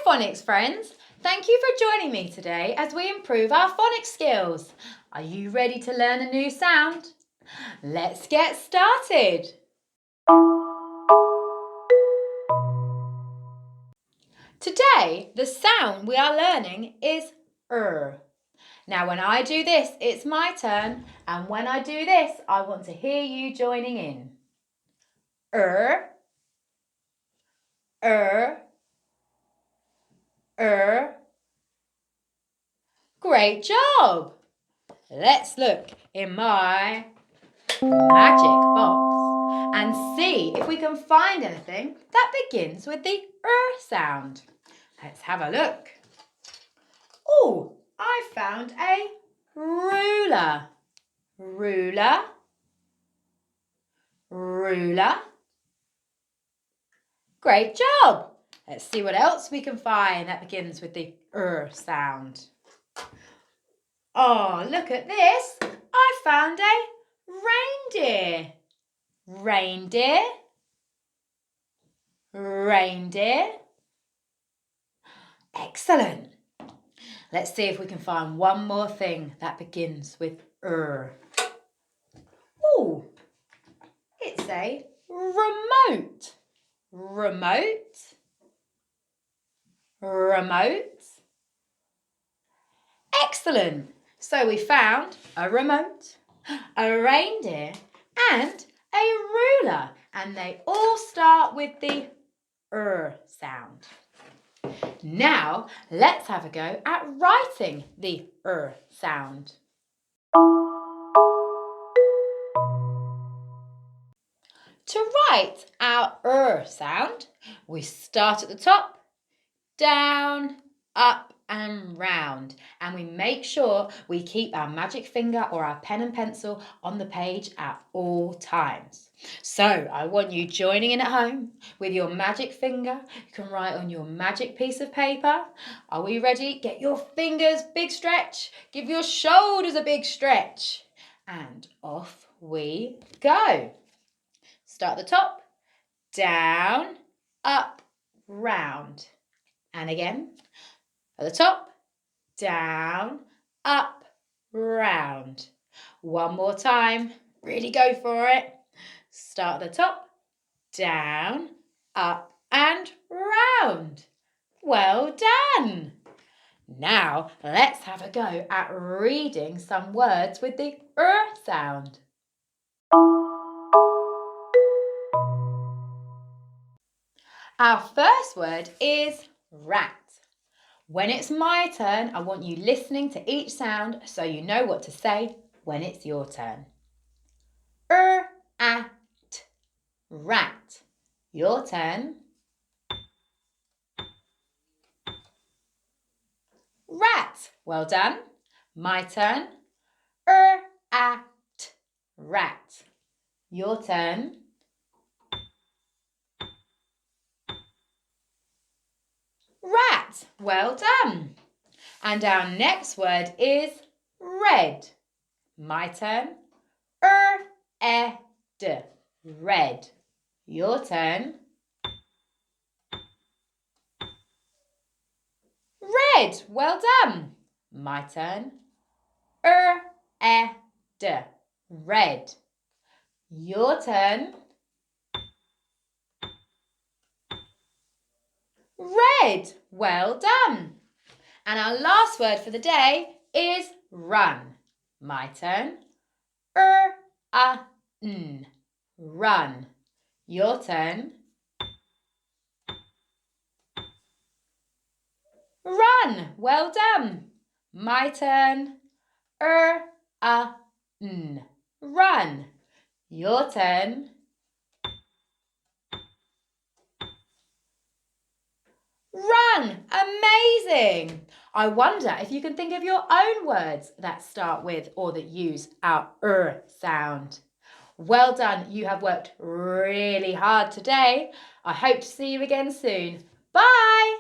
Phonics friends, thank you for joining me today as we improve our phonics skills. Are you ready to learn a new sound? Let's get started. Today, the sound we are learning is Now when I do this, it's my turn, and when I do this, I want to hear you joining in. Er, er, er. Great job! Let's look in my magic box and see if we can find anything that begins with the sound. Let's have a look. Oh, I found a ruler. Ruler, ruler. Great job. Let's see what else we can find that begins with the sound. Oh, look at this. I found a reindeer. Reindeer, reindeer. Excellent. Let's see if we can find one more thing that begins with Oh, it's a remote. Remote, remote. Excellent. So we found a remote, a reindeer, and a ruler, and they all start with the sound. Now let's have a go at writing the sound. To write our sound, we start at the top, down, up and round, and we make sure we keep our magic finger or our pen and pencil on the page at all times. So I want you joining in at home with your magic finger. You can write on your magic piece of paper. Are we ready? Get your fingers big stretch. Give your shoulders a big stretch. And off we go. Start at the top, down, up, round. And again, at the top, down, up, round. One more time. Really go for it. Start at the top, down, up and round. Well done. Now let's have a go at reading some words with the sound. Our first word is rat. When it's my turn, I want you listening to each sound so you know what to say when it's your turn. At, rat. Your turn. Rat. Well done. My turn. At, rat. Your turn. Rat. Well done. And our next word is red. My turn. Red. Your turn. Red. Well done. My turn. Red. Your turn. Red. Well done. And our last word for the day is run. My turn. Run. Your turn. Run. Well done. My turn. Run. Your turn. Run. Amazing. I wonder if you can think of your own words that start with or that use our sound. Well done. You have worked really hard today. I hope to see you again soon. Bye.